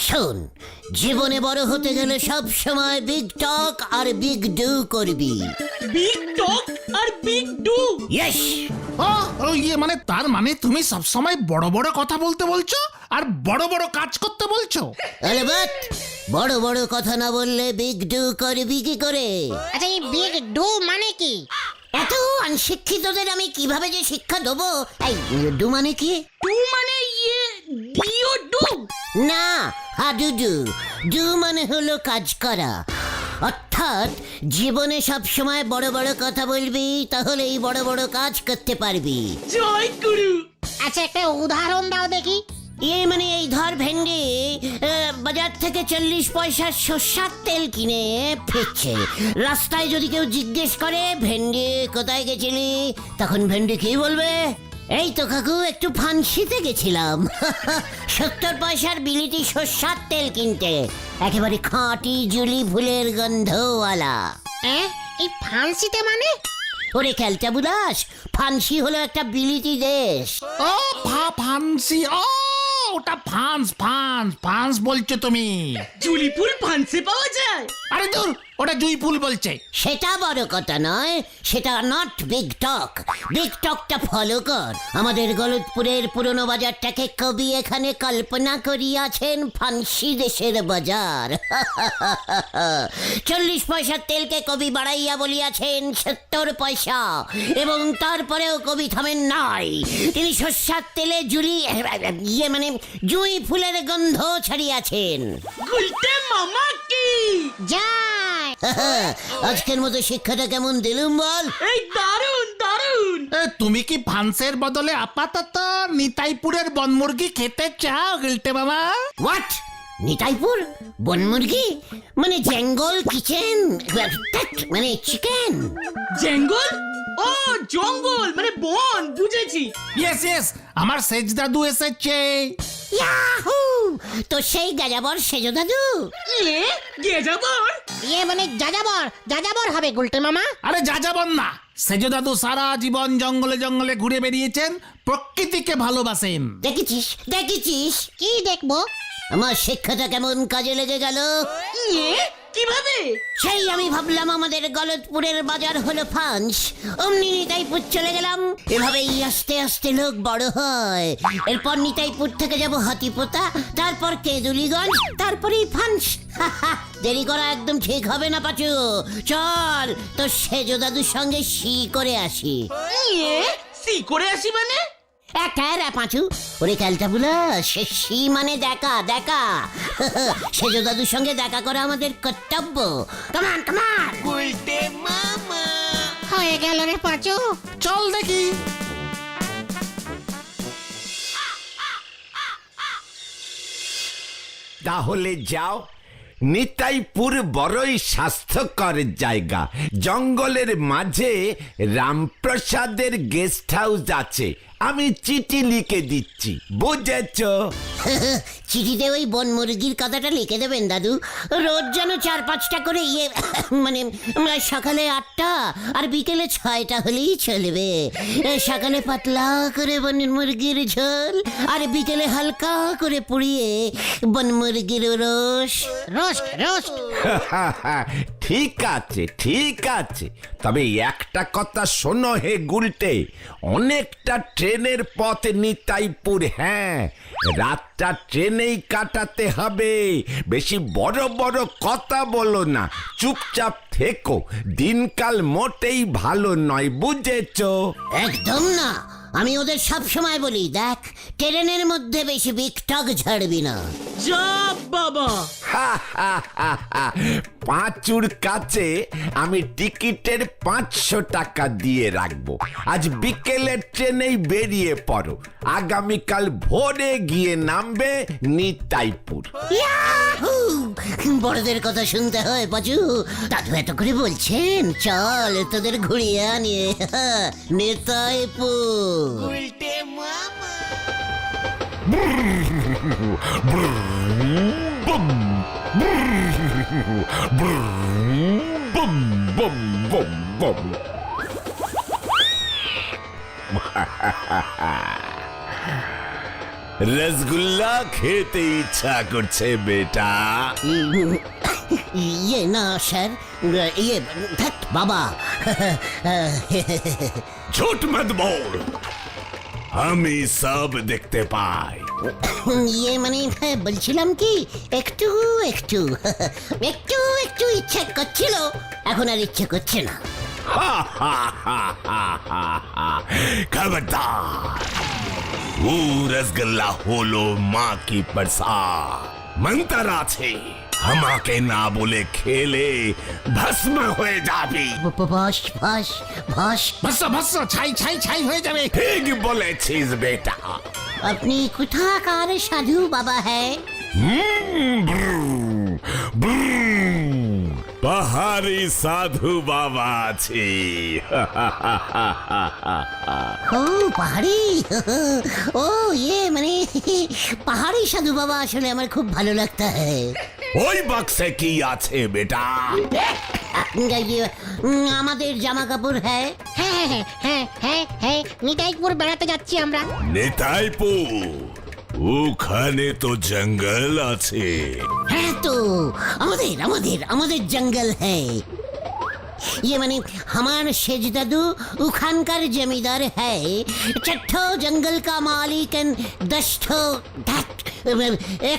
শোন, জীবনে বড় হতে গেলে সব সময় বিগ টক আর বিগ ডু করবি। বিগ টক আর বিগ ডু। ইয়েস। মানে তার মানে তুমি সব সময় বড় বড় কথা বলতে বলছো আর বড় বড় কাজ করতে বলছো? আলবাত, বড় বড় কথা না বললে বিগ ডু করবি কি করে? আচ্ছা, এই বিগ ডু মানে কি? এত অনশিক্ষিতদের আমি কিভাবে যে শিক্ষা দেবো? এই ডু মানে কি? ডু মানে ডিও ডু। না, হাডুডু। ডু মানে হলো কাজ করা। অর্থাৎ জীবনে সব সময় বড় বড় কথা বলবি, তাহলে এই বড় বড় কাজ করতে পারবি। জয় গুরু। আচ্ছা, একটা উদাহরণ দাও দেখি। মানে এই ধর ভেন্ডি বাজার থেকে 40 পয়সার সর্ষার তেল কিনে ফিরছে। রাস্তায় যদি কেউ জিজ্ঞেস করে ভেন্ডি কোথায় গেছিলি, তখন ভেন্ডি কি বলবে? এই তো কাকু, একটু ফান্সিতে গেছিলাম 70 পয়সার বিলিতি সর্ষার তেল কিনতে, একেবারে খাঁটি জুলি ফুলের গন্ধওয়ালা। এই ফান্সিতে মানে? ওরে ক্যালটা বুলাস, ফান্সি হলো একটা বিলিতি দেশ। ও ফান্সি, ওটা ফান্স বলছো তুমি? জুলি ফুল ফান্সে পাওয়া যায়? আরে দূর, ওটা জুই ফুল বলছে। সেটা বড় কথা নয়, সেটা নট বিগ টক। বিগ টকটা ফলো কর। আমাদের গলতপুরের পুরনো বাজারটাকে কবি এখানে কল্পনা করিয়াছেন ফান্সি দেশের বাজার। 40 পয়সার তেলকে কবি বাড়াইয়া বলিয়াছেন 70 পয়সা, এবং তারপরেও কবি থামেন নাই। তিনি সর্ষার তেলে মানে জুঁই ফুলের গন্ধ ছাড়িয়াছেন। গুলটে মামা কি যায়। আজকের মতো শিক্ষাটা কেমন দিলুম বল? এই দারুন দারুন। তুমি কি ফান্সের বদলে আপাতত নিতাইপুরের বনমুরগি খেতে চাও গিলটে বাবা? হোয়াট? নিতাইপুর বনমুরগি মানে জঙ্গল কিচেন, মানে চিকেন। জঙ্গল? ও জঙ্গল মানে বন, বুঝেছি। ইয়েস, আমার সেজ দাদু এসেছে। ইয়াহু! তো সেই গাজাবর সেজো দাদু? গেজাবর? মানে যাযাবর হবে গুলটে মামা। আরে যাযাবর না, সেজ দাদু সারা জীবন জঙ্গলে জঙ্গলে ঘুরে বেরিয়েছেন, প্রকৃতিকে ভালোবাসেন। দেখেছিস? কি দেখবো? আমার শিক্ষাটা কেমন কাজে লেগে গেল? কিভাবে? সেই আমি ভাবলাম আমাদের গলতপুরের বাজার হলো ফান্স, অমনি নিতাইপুর চলে গেলাম। এভাবেই আস্তে আস্তে লোক বড় হয়। এরপর নিতাইপুর থেকে যাব হাতিপোতা, তারপর কেদুলিগঞ্জ, তারপরেই ফান্স। দেরি করা একদম ঠিক হবে না পাচু। চল তো সেজো দাদুর সঙ্গে সি করে আসি। সি করে আসি মানে? একা পাঁচু, ওরে ক্যালটা বুলা, সে মানে দেখা। সেজো দাদুর সঙ্গে দেখা করা আমাদের কর্তব্য। কামান। গুলটে মামা। হয়ে গেল রে পাঁচু। চল দেখি। তাহলে যাও, নিতাইপুর বড়ই স্বাস্থ্যকর জায়গা। জঙ্গলের মাঝে রামপ্রসাদের গেস্ট হাউস আছে, আমি চিঠি লিখে দিচ্ছি, বুঝেছো? চিঠিতে ওই বন মুরগির কথাটা লিখে দেবেন দাদু। রোজ যেন 4-5টা করে মানে সকালে 8টা আর বিকেলে 6টা হলেই চলবে। সকালে পাতলা করে বন মুরগির ঝোল, আর বিকেলে হালকা করে পুড়িয়ে বন মুরগির রোস্ট। ঠিক আছে, তবে একটা কথা শোনো হে গুলটে, অনেকটা ট্রেনের পথ নিতাইপুর। হ্যাঁ, রাতটা ট্রেনেই কাটাতে হবে। বেশি বড় বড় কথা বলো না, চুপচাপ থেকো। দিনকাল মোটেই ভালো নয়, বুঝেছো? একদম না, আমি ওদের সব সময় বলি, দেখ ট্রেনের মধ্যে বেশি বিগ টক ঝাড়বি না। যা বাবা। পাঁচুর কাছে আমি টিকিটের 500 টাকা দিয়ে রাখবো। আজ বিকেলের ট্রেনেই বেরিয়ে পড়ো, আগামীকাল ভোরে গিয়ে নামবে নিতাইপুর। ইয়াহু! বড়দের কথা শুনতে হয় পাচু, দাদু এত করে বলছেন, চল তোদের ঘুরিয়ে আনিয়ে নিতাইপুর। গুলটে মামা। রসগুল্লা খেতে ইচ্ছা করছে বেটা। ইয়ে না স্যার, ইয়ে ধ্যাৎ বাবা। ঝুট মত বল, আমি সব দেখতে পাই। ইয়ে মানে বলছিলাম কি একটু একটু একটু একটু ইচ্ছে করছিল, এখন আর ইচ্ছে করছে না। খবরদার, ও রসগোল্লা হলো মা কি প্রসাদ। মন্ত্র আছে, আমাকে না বলে খেলে ভস্ম হয়ে যাবি। ভাস ভাস ভাস। ভস্য ভস্য ছাই ছাই ছাই হয়ে যাবে। ঠিক বলেছিস বেটা। আপনি কোথাকার সাধু বাবা হ্যাঁ? পাহাড়ি সাধু বাবা আছে। ও পাহাড়ি, ও ইয়ে মানে পাহাড়ি সাধু বাবা আসলে আমার খুব ভালো লাগতা হ্যাঁ। ওই বাক্সে কি আছে বেটা? আমাদের জামা কাপড় হ্যাঁ। হ্যাঁ হ্যাঁ হ্যাঁ হ্যাঁ হ্যাঁ নিতাইপুর বেড়াতে যাচ্ছি আমরা। নেতাইপুর, ওখানে তো জঙ্গল আছে। হ্যাঁ তো আমাদের আমাদের আমাদের জঙ্গল হ্যাঁ। ये माने हमार शेज दादू उखानकर जमींदार है, छठो जंगल का मालिक एंड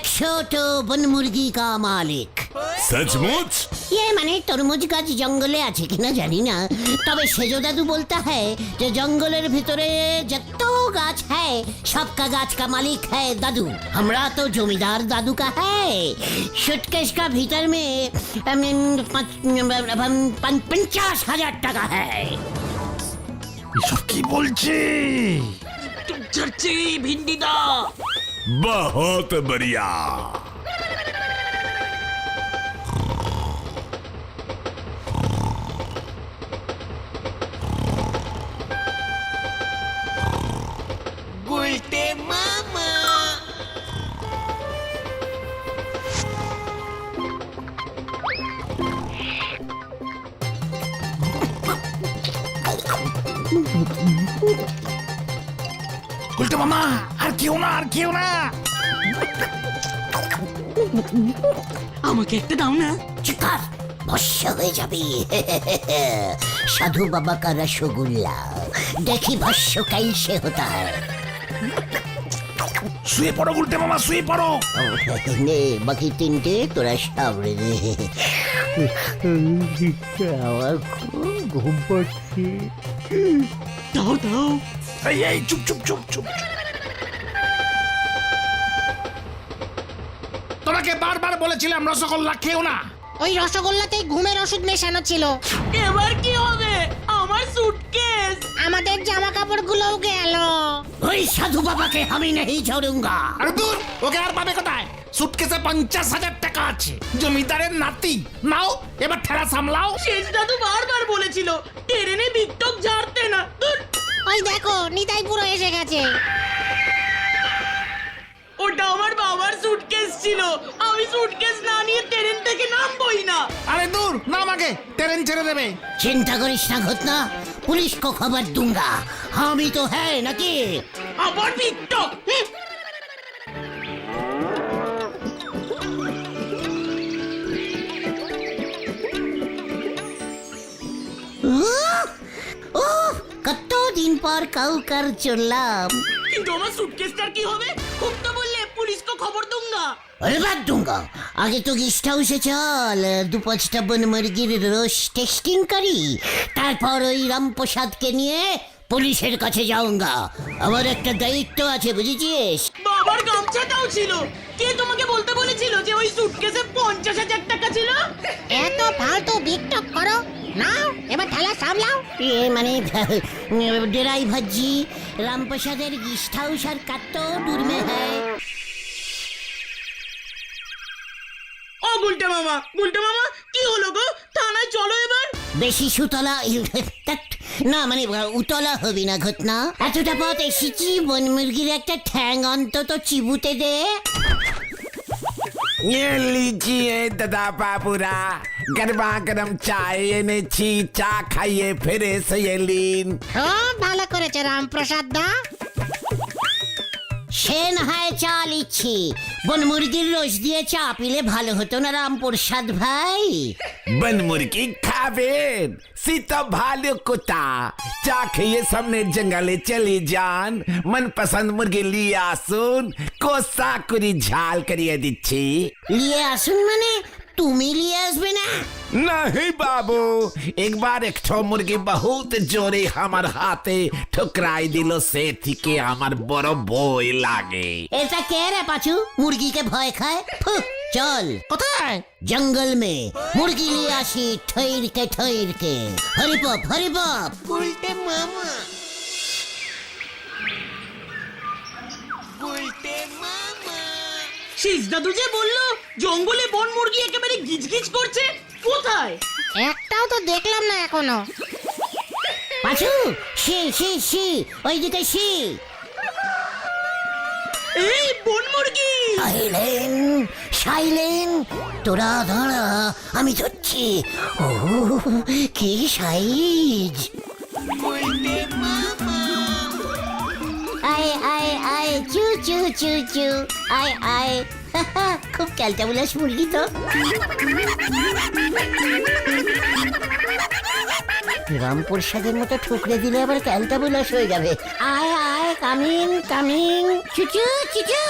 100 तो वन मुर्गी का मालिक। सचमुच? ये माने तरमुज गाछ जंगले আছে কিনা জানি না, তবে সেজো দাদু বলতা है যে জঙ্গলের ভিতরে যত গাছ है सबका गाछ का मालिक है दादू। हमरा तो जमींदार दादू का है। सूटकेस का भीतर में 50,000 টাকা है। এসব কি বলছে? চুপ ছাড়ছি ভিন্ডি দা। बहुत बढ़िया। গুলটে মামা। উল্টে মামা, আর কেউ না, আর কেউ না। আমাকে একটা দাও না। চিকার ভস্য হয়ে যাবে। साधु बाबा का रसगुल्ला देखी भस्य कैसे होता है। শুয়ে পড়ো উল্টে মামা, শুয়ে পড়ো। নে বাকি তিনটে তোরা সামনে নে। আমার খুব ঘুম পাচ্ছে। দাও দাও। এই এই চুপ চুপ চুপ চুপ। তোমাকে বারবার বলেছিলাম রসগোল্লা খেও না। ওই রসগোল্লাতে ঘুমের ওষুধ মেশানো ছিল। এবার কি হবে? আমার সুটকেস। আমাদের জামা কাপড়গুলোও গেল। ওই সাধু বাবাকে আমি नहीं छोड़ूंगा। আরে দূর, ওকে আর পাবে কোথায়? সুটকেসে 50,000 টাকা আছে, জমিদারের নাতি। নাও এবার ঠেলা সামলাও। শেষ দাদু বারবার বলেছিল ট্রেনে বিকটক ঝাড়তে না। ধুর, ওই দেখো নিতাইপুর এসে গেছে। ওটা আমার বাবার সুটকেস ছিল। আমি সুটকেস না নিয়ে ট্রেন থেকে নামবই না। আরে দূর, নাম আগে, ট্রেন ছেড়ে দেবে। चिंता करिस ना घटना, पुलिस को खबर दूंगा। हामी तो है नाকি? আবার বিকটক। কত দিন পর কাউকার চললাম। কিন্তু আমার সুটকেসটার কি হবে? খুব তো বললে পুলিশকে খবর दूंगा। अरे बात दूंगा। आगे तो गेस्ट हाउसे चल, 2-5টা বন মুরগির রোজ টেস্টিং করি, তারপর ওই রামপ্রসাদকে নিয়ে পুলিশের কাছে যাওঙ্গা। আমার একটা দায়িত্ব আছে বুঝেছিস? বাবার গামছাটাও ছিল। কে তোমাকে বলতে বলেছিল যে ওই সুটকেসে 50,000 টাকা ছিল? এত ফালতু বিকটক করো না, এবার ঠেলা সামলাও। ये माने ड्राइवर जी, रामप्रसादेर गेस्ट हाउस और कत दूर में है? ও গুলটে মামা, গুলটে মামা কি হলো গো? থানায় চলো এবার। বেশি সুতলা না মানে উতলা হবি না ঘটনা। এতটা পথ এসেছি, বন মুরগির একটা ঠ্যাং অন্তত চিবুতে দে। ये लीजिए दादा बाबूरा, गरमा गरम चाय এনেছি, চা খাইয়ে ফিরে এলিন। খুব ভালো করেছে রামপ্রসাদ দা। সে না হয় চা লিচ্ছি, বন মুরগির রস দিয়ে চা পিলে ভালো হতো না রামপ্রসাদ ভাই? বন মুরগি খাবেন সীতা ভালো কোথা চা খেয়ে সামনে জঙ্গলে চলে যান, মনপসন্দ মুরগি নিয়ে আসুন, কষা করে ঝাল করিয়ে দিচ্ছি। নিয়ে আসুন মানে তুমি নিয়ে আসবে না? नहीं बाबू, एक बार एक ठो मुर्गी बहुत जोरे हमार हाथे ठुकराई दिलो से थी के हमार बड़ो बोई लागे। এটা কে রে পাচু মুরগিকে ভয় খায়? ফু, চল কোথায়? জঙ্গল মে মুরগি নিয়ে আসি ঠৈরকে ঠৈরকে। হরিপপ হরিপপ। শেষ দাদু যে বললো জঙ্গলে বন মুরগি একেবারে গিজগিজ করছে, কোথায়? একটাও তো দেখলাম না এখনো। পাচু সি সি সি ওইদিকে সি। এই বন মুরগি! সাইলেন সাইলেন, তোরা দাঁড়া আমি ধরছি। ও কি সাইজ! আয় আয় আয় চু চু চু চু আয় আয়। খুব ক্যালটা বুলাস মুরগি তো। রামপ্রসাদের মতো ঠুকরে দিলে আবার ক্যালটা বুলাস হয়ে যাবে। আয় আয় কামিং কামিং চুচু চুচু।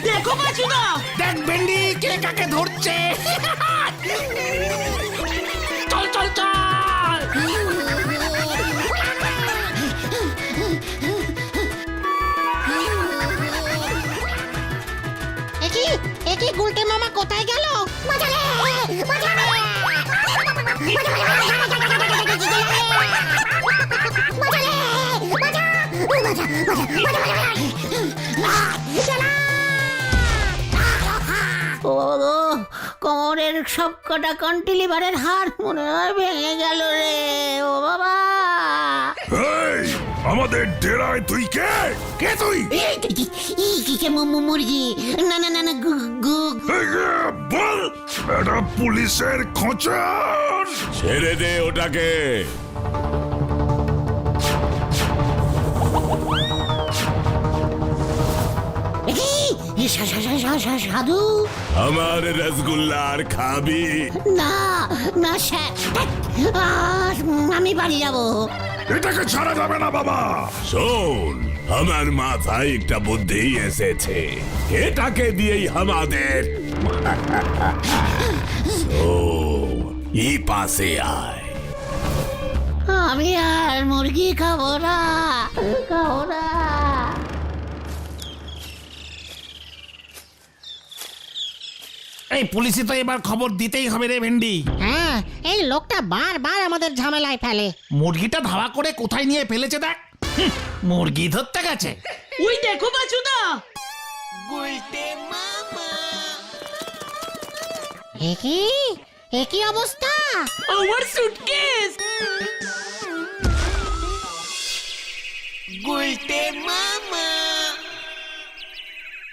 দেখো পাচুদা, দেখ ভেন্ডি কে কাকে ধরছে। চল চল চল। একই গুলটে মামা কোথায় গেল? ও বাবা, কোমরের সব কটা কন্টিলিভারের হাড় মনে হয় ভেঙে গেল রে। ও বাবা, এই আমাদের ডেরায় তুই কে? কে তুই? কি মুরগি? না না না না এই যে, বল এটা পুলিশের খোঁচার। ছেড়ে দে ওটাকে। সাধু আমার রসগোল্লার খাবি? না না আমি বাড়ি যাবো। এটাকে ছাড়া যাবে না বাবা। শোন, আমার মাথায় একটা বুদ্ধি এসেছে, এটাকে দিয়েই আমাদের এই পাশে আয়। আমি আর মুরগি খাবো না, খাবো না। এই পুলিশে তো এবার খবর দিতেই হবে রে ভেন্ডি। হ্যাঁ, এই লোকটা বারবার আমাদের ঝামেলায় ফেলে। মুরগিটা ধাওয়া করে কোথায় নিয়ে ফেলেছে দেখ। মুরগি ধরতে গেছে। ওই দেখো পাচুদা। একই অবস্থা। আমার সুটকেস!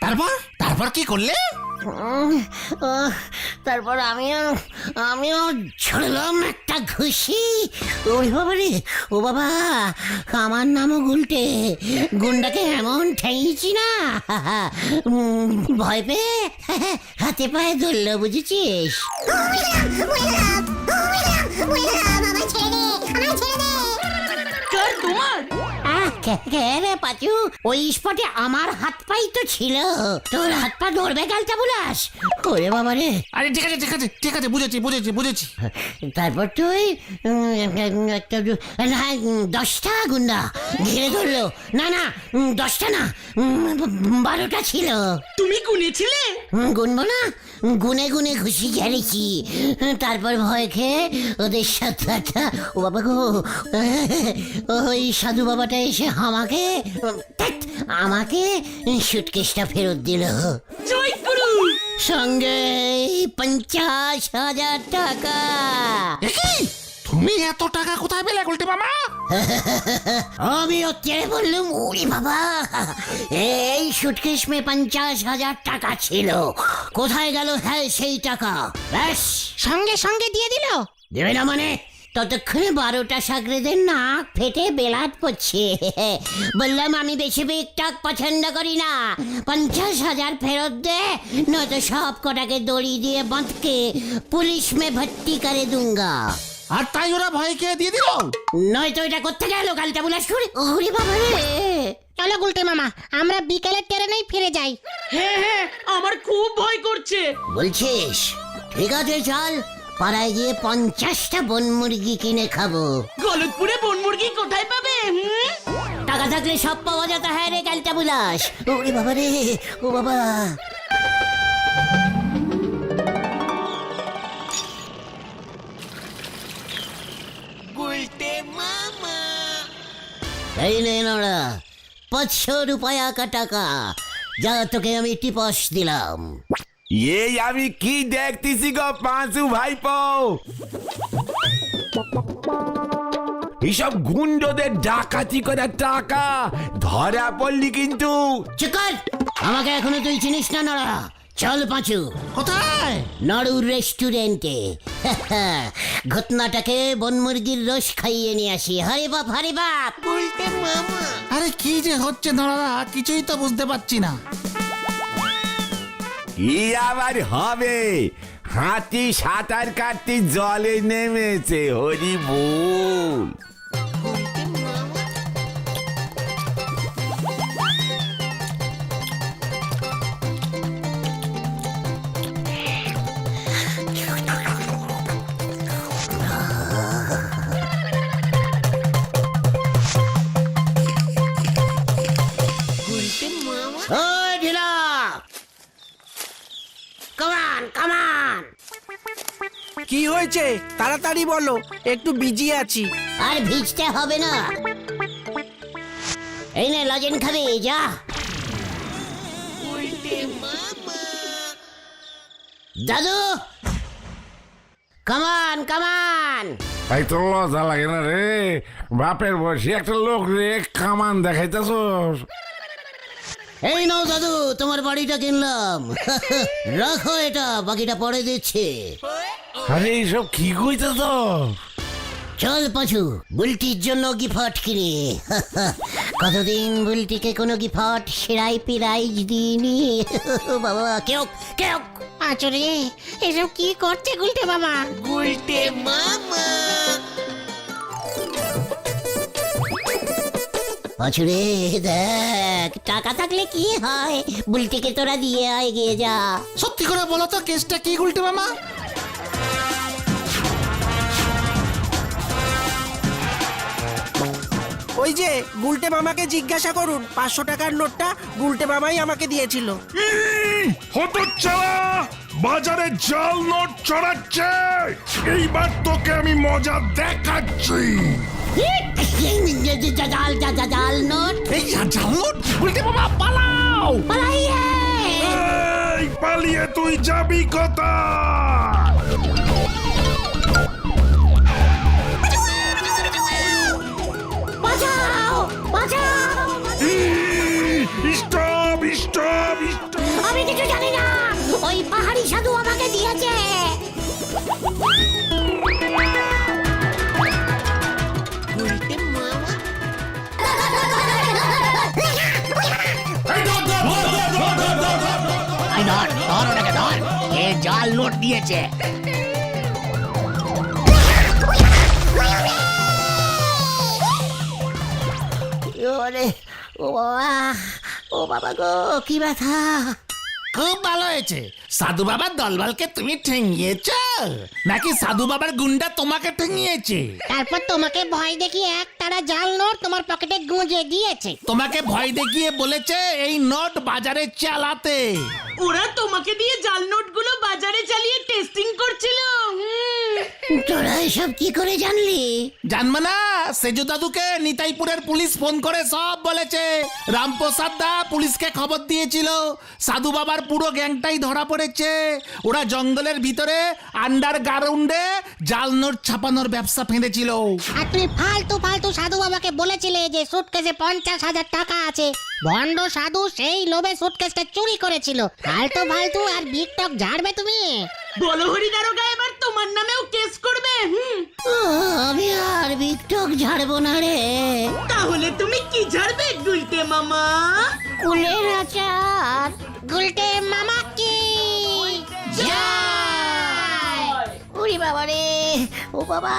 তারপর তারপর কি করলে? তারপর আমিও ছড়লাম একটা ঘুষি। ওই বাবা রে, ও বাবা, আমার নামও গুলটে। গুন্ডাকে এমন ঠেঙিয়েছি না, ভয় পেয়ে হাতে পায়ে ধরলো, বুঝেছিস? কার তোমার? রে পাচু, ওই স্পটে আমার হাত পাই তো ছিল, তোর হাত পা ধরবে গালটা বুলাস। ওরে বাবা রে। আরে ঠিক আছে ঠিক আছে ঠিক আছে, বুঝেছি বুঝেছি বুঝেছি। তারপর তুই একটা 10টা গুন্ডা ঘিরে ধরলো। না না, 10টা না, 12টা ছিল। তুমি গুনেছিলে? গুনবো না, গুনে গুনে ঘুষি ঝেড়েছি। তারপর ভয় খেয়ে ওদের সাথে ও বাবা গো, ওই সাধু বাবাটা এসে আমাকে সুটকেসটা ফেরত দিল, জয় গুরু! সঙ্গে 50,000 টাকা। তুমি এত টাকা কোথায় পেলে গুলটে মামা? আমি তেরে বললুম, ওরে বাবা, এই সুটকেস মে 50,000 টাকা ছিল, কোথায় গেল হ্যাঁ সেই টাকা? ব্যাস, সঙ্গে সঙ্গে দিয়ে দিল। দেবে না মানে ততক্ষণে 12টা সাগরেদের নাক ফেটে বেলাত পড়ছে। বললাম আমি বেশি বিকটক পছন্দ করি না, 50,000 ফেরত দে, নয়তো সব কটাকে দড়ি দিয়ে বাঁধকে পুলিশ মে ভর্তি করে दूंगा। আর তাই ওরা ভয়কে দিয়ে দিল। নয়তো এটা করতে গেল কালটা বুলাস করে। ওরে বাবা রে! চলো গুলটে মামা, আমরা বিকেলের ট্রেনেই ফিরে যাই। হ্যাঁ হ্যাঁ, আমার খুব ভয় করছে। বলছিস? ঠিক আছে চল, পাড়ায় গিয়ে 50টা বন মুরগি কিনে খাবো। গলতপুরে বন মুরগি কোথায় পাবে? টাকা থাকলে সব পাওয়া যেত। হ্যাঁ রে কালটা বুলাস। ওরে বাবা রে, ও বাবা! এই নে নোড়া, 500 रुपया का টাকা, যা তোকে আমি টিপস দিলাম। এই আমি কি দেখতেছি গো পাঁচু ভাইপো, এইসব গুন্ডদের ডাকাতি করার টাকা ধরা পড়লি কিন্তু। চিকন, আমাকে এখনো তুই চিনিস না নড়া। চল পাঁচু। কোথায়? নাড়ুর রেস্টুরেন্টে। ঘটনাটাকে বন মুরগির রস খাইয়ে নিয়ে আসি। হরে বাপ, হরে বাপ! আরে কি যে হচ্ছে দাঁড়া, কিছুই তো বুঝতে পারছি না। কি আবার হবে? হাতি সাঁতার কাটতে জলে নেমেছে, হরি বল। ও ঢিলা, কামান কামান! কি হয়েছে তাড়াতাড়ি বলো, একটু বিজি আছি। আর ভিজতে হবে না। এই নে লজেন খাবি, যা। দাদু, কামান কামান! তাই তো লজ্জা লাগে না রে, বাপের বয়সী একটা লোক রে কামান দেখাইতেছ। এই নাও দাদু, তোমার বাড়িটা কিনলাম। রাখো এটা, বাকিটা পরে দিচ্ছি। আরে এইসব কি কইতেছ? চল পাঁচু, বুলটির জন্য গিফট কিনি। কতদিন বুলটিকে কোনো গিফট সেরাই পিরাইজ দিইনি। বাবা কেউ কেউ! আচরে, এসব কি করছে গুলটে মামা? গুলটে মামা! পাঁচুরে দেখ, টাকা থাকলে কি হয়, বুলটিকে তোরা দিয়ে আয়, গিয়ে যা। সত্যি করে বলো তো, কেসটা কি গুলটে মামা? ওই যে গুলটে মামাকে জিজ্ঞাসা করুন, 500 টাকার নোটটা গুলটে মামাই আমাকে দিয়েছিল। হতচ্ছাড়া, বাজারে জাল নোট চড়াচ্ছে। এইবার তোকে আমি মজা দেখাচ্ছি। জাল জাল নোট! এই জাল নোট! গুলটে মামা পালাও! পালাইয়ে! এই পালিয়ে তুই যাবি কোথায়? বাঁচাও বাঁচাও! Stop stop stop! আমি কিছু জানি না, ওই পাহাড়ি সাধু আমাকে দিয়েছে। ধর ওটাকে ধর, এ জাল নোট দিয়েছে। ওরে, ও বাবা, ও বাবা গো, কি ব্যথা! খুব ভালো হয়েছে। সাধু বাবার দলবলকে তুমি ঠেঙিয়েছ, নাকি সাধু বাবার গুন্ডা তোমাকে ঠেঙিয়েছে? তারপর তোমাকে ভয় দেখিয়ে এক তারা জাল নোট তোমার পকেটে গুঁজে দিয়েছে। তোমাকে ভয় দেখিয়ে বলেছে এই নোট বাজারে চালাতে। ওরা তোমাকে দিয়ে জাল নোটগুলো বাজারে চালিয়ে টেস্টিং করছিল। তোরা এসব কি করে জানলি? জানবে না, সেজু দাদুকে নিতাইপুরের পুলিশ ফোন করে সব বলেছে। রামপ্রসাদ দা পুলিশকে খবর দিয়েছিল, সাধু বাবার পুরো গ্যাংটাই ধরা পড়েছে। ওরা জঙ্গলের ভিতরে আন্ডারগ্রাউন্ডে জাল নোট ছাপানোর ব্যবসা ফেঁদেছিল। আর তুমি ফালতু ফালতু সাধু বাবাকে বলেছিলে যে সুটকেসে 50,000 টাকা আছে। ভণ্ড সাধু সেই লোভে সুটকেসটা চুরি করেছিল। ফালতু ফালতু আর বিকটক ঝাড়বে তুমি। বলো হরি দারোগা, এবার তোমার নামেও কেস করবে। ও ঝাড়বো না রে। তাহলে তুমি কি ঝাড়বে গুলটে মামা? কুলের আচার। গুলটে মামা কি জয়! ওরে বাবা রে, ও বাবা